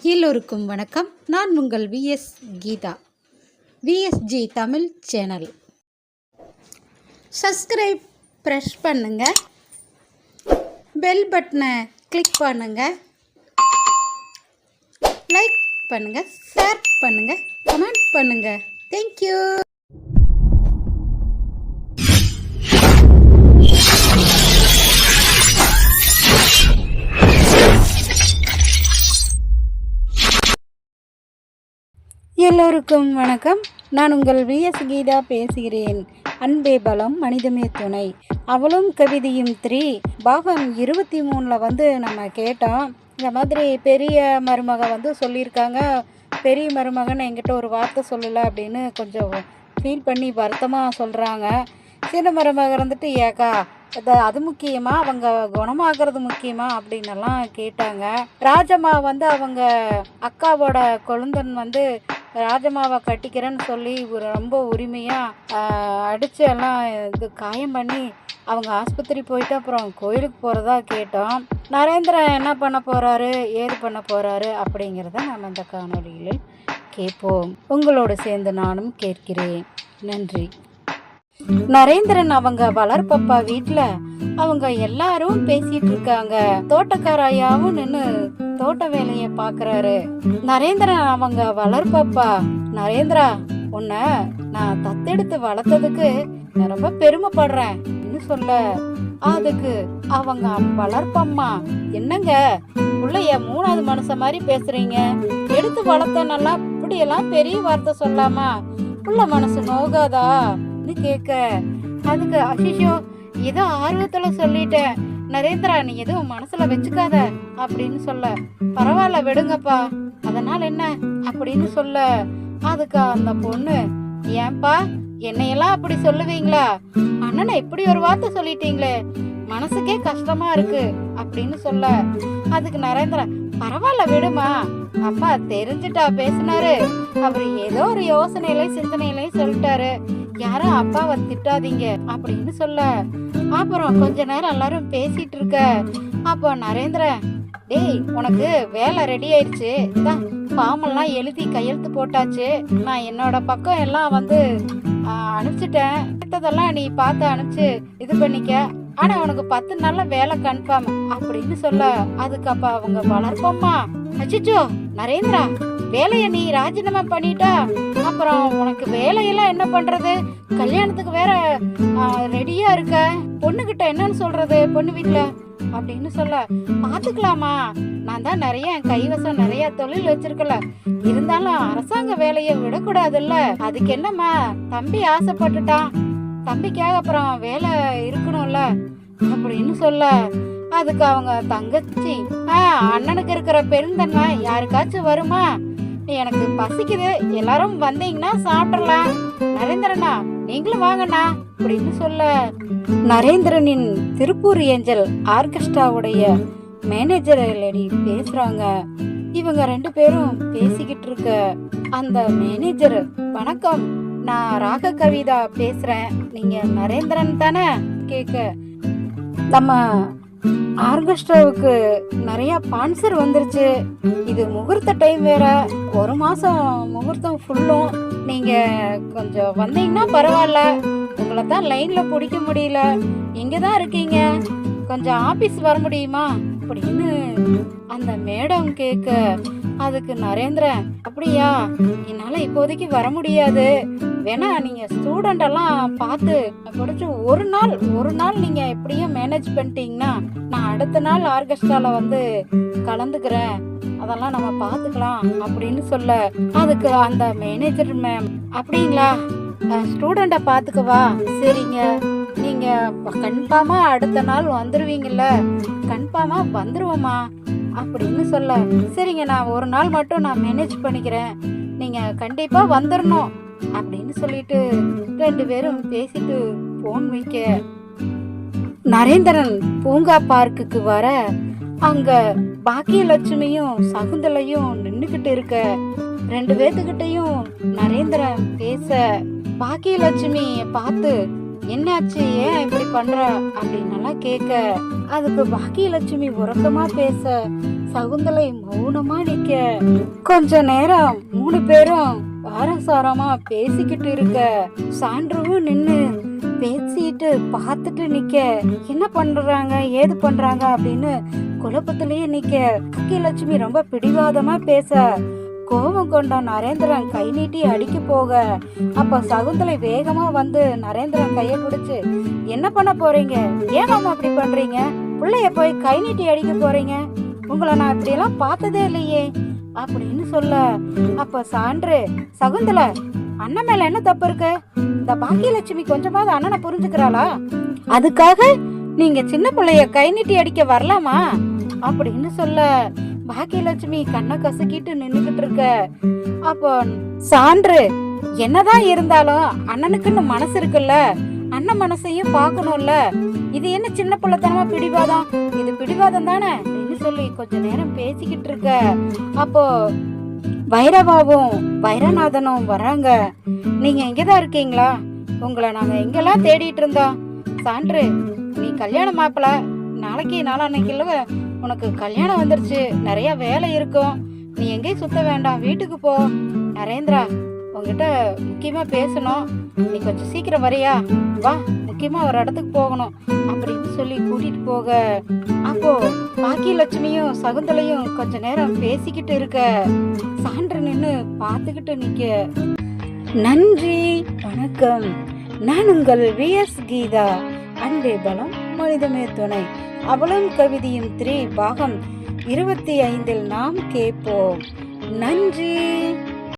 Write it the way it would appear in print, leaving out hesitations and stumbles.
எல்லோருக்கும் வணக்கம். நான் உங்கள் VS Geetha, VSG Tamil channel. Subscribe press பண்ணுங்கள், பெல் பட்டனை கிளிக் பண்ணுங்கள், லைக் பண்ணுங்கள், ஷேர் பண்ணுங்கள், கமெண்ட் பண்ணுங்கள். தேங்க்யூ. எல்லோருக்கும் வணக்கம். நான் உங்கள் விஎஸ் கீதா பேசுகிறேன். அன்பே பலம் மனிதமே துணை, அவளும் கவிதையும் 3 பாகம் 23 நம்ம கேட்டோம். இந்த மாதிரி பெரிய மருமக சொல்லியிருக்காங்க. பெரிய மருமகன் என்கிட்ட ஒரு வார்த்தை சொல்லலை அப்படின்னு கொஞ்சம் ஃபீல் பண்ணி வருத்தமாக சொல்கிறாங்க. சின்ன மருமக ஏக்கா அது முக்கியமா, அவங்க குணமாகிறது முக்கியமா அப்படின்னெல்லாம் கேட்டாங்க. ராஜம்மா அவங்க அக்காவோட கொழுந்தன் ராஜம்மாவை கட்டிக்கிறேன்னு சொல்லி ரொம்ப உரிமையாக அடித்து எல்லாம் இது காயம் பண்ணி அவங்க ஆஸ்பத்திரி போயிட்டு அப்புறம் கோயிலுக்கு போகிறதா கேட்டோம். நரேந்திரன் என்ன பண்ண போகிறாரு, ஏது பண்ண போகிறாரு அப்படிங்கிறத நம்ம இந்த காணொலியில் கேட்போம். உங்களோடு சேர்ந்து நானும் கேட்கிறேன். நன்றி. நரேந்திரன் அவங்க வளர்ப்பப்பா வீட்டுல அவங்க எல்லாரும் பேசிட்டு இருக்காங்க. தோட்டக்காராயாவும் நின்னு தோட்ட வேலைய பாக்குறாரு. நரேந்திரன் அவங்க வளர்ப்பப்பா, நரேந்திரா, உன்னை நான் தத்தெடுத்து வளர்த்ததுக்கு நான் ரொம்ப பெருமைப்படுறேன் சொல்ல, அதுக்கு அவங்க வளர்ப்பம்மா, என்னங்க பிள்ளைய 3வது மனுஷன் மாதிரி பேசுறீங்க, எடுத்து வளர்த்த நல்லா இப்படியெல்லாம் பெரிய வார்த்தை சொல்லாமா, புள்ள மனசு நோகாதா கேட்க, அதுக்கு அஷிஷோ ஏதோ ஆர்வத்துல சொல்லிட்டேன் நரேந்திரா, நீ எதுவும் மனசுல வச்சுக்காத அப்படின்னு சொல்ல, பரவாயில்ல விடுங்கப்பா, அதனால என்ன அப்படின்னு சொல்ல, அதுக்கு அந்த பொண்ணு, ஏன்பா என்னையெல்லாம் அப்படி சொல்லுவீங்களா, அண்ணனை இப்படி ஒரு வார்த்தை சொல்லிட்டீங்களே, மனசுக்கே கஷ்டமா இருக்கு அப்படின்னு சொல்ல, அதுக்கு நரேந்திரா, பரவாயில்ல விடுமா, அப்பா தெரிஞ்சுட்டா பேசினாரு, அவரு ஏதோ ஒரு யோசனையிலையும் சிந்தனையிலையும் சொல்லிட்டாரு, யாரும் அப்பாவை திட்டாதீங்க அப்படின்னு சொல்ல, அப்புறம் கொஞ்ச நேரம் எல்லாரும் பேசிட்டு இருக்க, அப்போ நரேந்திரன், டேய் உனக்கு வேலை ரெடி ஆயிடுச்சு, ஃபார்மெல்லாம் எழுதி கையெழுத்து போட்டாச்சு, நான் என்னோட பக்கம் எல்லாம் அனுப்பிச்சிட்டேன், மற்றதெல்லாம் நீ பார்த்து அனுப்பிச்சு இது பண்ணிக்க, ஆனா உனக்கு 10 நாள்ல வேலை கன்ஃபார்ம் அப்படின்னு சொல்ல, அதுக்கு அப்ப அவங்க வளர்ப்போம்மா, அச்சிச்சோ நரேந்திரா, வேலைய நீ ராஜினாமா பண்ணிட்டா அப்புறம் உனக்கு வேலையெல்லாம் என்ன பண்றது, கல்யாணத்துக்கு வேற ரெடியா இருக்க, பொண்ணுகிட்ட என்னன்னு சொல்றது பொண்ணு வீட்டுல அப்படின்னு சொல்ல, பாத்துக்கலாமா, நான் தான் நிறைய கைவசம் நிறைய தொழில் வச்சிருக்கல, இருந்தாலும் அரசாங்க வேலையை விடக்கூடாதுல்ல, அதுக்கு என்னம்மா, தம்பி ஆசைப்பட்டுட்டான், தம்பிக்காக அப்புறம் வேலை இருக்கணும்ல அப்படின்னு சொல்ல, அதுக்கு அவங்க தங்கச்சி, அண்ணனுக்கு இருக்கிற பெருந்தன்மை யாருக்காச்சும் வருமா, எனக்கு பசிக்குது, எல்லாரும் வந்தீங்கன்னா சாப்பிடலாம், நரேந்திரனா நீங்களும் வாங்கண்ணா அப்படின்னு சொல்ல, நரேந்திரனின் திருப்பூர் ஏஞ்சல் ஆர்கெஸ்ட்ராவுடைய மேனேஜர் லேடி பேசுறாங்க. இவங்க 2 பேரும் பேசிக்கிட்டு இருக்க, அந்த மேனேஜர், வணக்கம், நான் ராக கவிதா பேசுறேன், நீங்க நரேந்திரன் தானே கேட்க, நம்ம ஆர்கெஸ்ட்ராவுக்கு நிறைய ஸ்பான்சர் வந்துருச்சு, இது முகூர்த்த டைம் வேற, 1 மாசம் முகூர்த்தம் ஃபுல்லும், நீங்க கொஞ்சம் வந்தீங்கன்னா பரவாயில்ல, உங்களை தான் லைன்ல பிடிக்க முடியல, இங்க தான் இருக்கீங்க, கொஞ்சம் ஆபீஸ் வர முடியுமா அப்படின்னு அந்த மேடம் கேட்க, அதுக்கு நரேந்திரன், அப்படியா, என்னால இப்போதைக்கு வர முடியாது, வேணா நீங்க ஸ்டூடெண்ட் எல்லாம் பார்த்து படிச்சு ஒரு நாள் நீங்க எப்படியும் மேனேஜ் பண்ணிட்டீங்கன்னா நான் அடுத்த நாள் ஆர்கெஸ்ட்ரால கலந்துக்கிறேன், அதெல்லாம் நம்ம பாத்துக்கலாம் அப்படின்னு சொல்ல, அதுக்கு அந்த மேனேஜர் மேம், அப்படிங்களா, ஸ்டூடெண்ட பாத்துக்கவா, சரிங்க, நீங்க கன்ஃபார்மா அடுத்த நாள் வந்துருவீங்கல்ல, கன்ஃபார்மா வந்துருவோமா அப்படின்னு சொல்ல, சரிங்க, நான் ஒரு நாள் மட்டும் நான் மேனேஜ் பண்ணிக்கிறேன், நீங்க கண்டிப்பா வந்துடணும் அப்படின்னு சொல்லிட்டு 2 பேரும் பேசிட்டு போன் வைக்க, நரேந்திரன் பூங்கா பார்க்குக்கு வர, அங்க பாக்கியலட்சுமியும் சகுந்தலையும் நின்னுகிட்டு இருக்க, 2 பேத்துக்கிட்டையும் நரேந்திரன் பேச, பாக்கியலட்சுமி பார்த்து, என்னாச்சு, ஏன் இப்படி பண்ற அப்படின்னு கேட்க, அதுக்கு பாக்கியலட்சுமி உறக்கமா பேச, சகுந்தலை மௌனமா நிக்க. கொஞ்ச நேரம் 3 பேரும் வாரசாரமா பேசிக்கிட்டு இருக்க. சான்றுவும் நின்னு பேசிட்டு பார்த்துட்டு நிக்க. என்ன பண்றாங்க ஏது பண்றாங்க அப்படின்னு குழப்பத்திலேயே நிக்க. பாக்கியலட்சுமி ரொம்ப பிடிவாதமா பேச கோபம் கொண்ட நரேந்திரன் கை நீட்டி அடிக்க போக, அப்ப சகுந்தலை வேகமா வந்து நரேந்திரன் கையை பிடிச்சு, என்ன பண்ண போறீங்க, ஏன் மாமா அப்படி பண்றீங்க, பிள்ளைய போய் கை நீட்டி அடிக்க போறீங்க, உங்களை நான் இப்படி எல்லாம் பார்த்ததே இல்லையே அப்படின்னு சொல்ல, அப்ப சான்று, சகுந்தலை அண்ணன் மேல என்ன தப்பு இருக்கு, இந்த பாக்கியலட்சுமி கொஞ்சமாவது அண்ணனை புரிஞ்சுக்கிறாளா, அதுக்காக நீங்க சின்ன பிள்ளைய கை நீட்டி அடிக்க வரலாமா அப்படின்னு சொல்ல, பாக்கியலட்சுமி கண்ணை கசக்கிட்டு நின்னுகிட்டு இருக்க. அப்போ சான்று, என்னதான் இருந்தாலும் அண்ணனுக்குன்னு மனசு இருக்குல்ல, அண்ணன் மனசையும் பார்க்கணும்ல, இது என்ன சின்ன பிள்ளைத்தனமா பிடிவாதம், இது பிடிவாதம் தானே அப்படின்னு சொல்லி கொஞ்ச நேரம் பேசிக்கிட்டு இருக்க. அப்போ வைரவாவும் வைரநாதனும் வராங்க. நீங்க எங்கதான் இருக்கீங்களா, உங்களை நாங்க எங்கெல்லாம் தேடிட்டு இருந்தோம். சான்று, நீ கல்யாண மாப்பிள்ள, நாளைக்கு நாளான்னைக்குள்ள உனக்கு கல்யாணம் வந்துருச்சு, நிறைய வேலை இருக்கும், நீ எங்கேயும் சுத்த வேண்டாம், வீட்டுக்கு போ. நரேந்திரா, உங்ககிட்ட முக்கியமா பேசணும், நீ கொஞ்சம் சீக்கிரம் வரியா, வா, முக்கியமா ஒரு இடத்துக்கு போகணும் அப்படின்னு சொல்லி கூட்டிட்டு போக. அப்போ பாக்கியலட்சுமியும் சகுந்தலையும் கொஞ்ச நேரம் பேசிக்கிட்டு இருக்க. சான்று நின்னு பார்த்துக்கிட்டு நிக்க. நன்றி, வணக்கம். நான் உங்கள் VS கீதா. அன்பே பலம், மனிதமே துணை. அவளும் கவிதையும் 3 பாகம் 25 நாம் கேட்போம். நன்றி.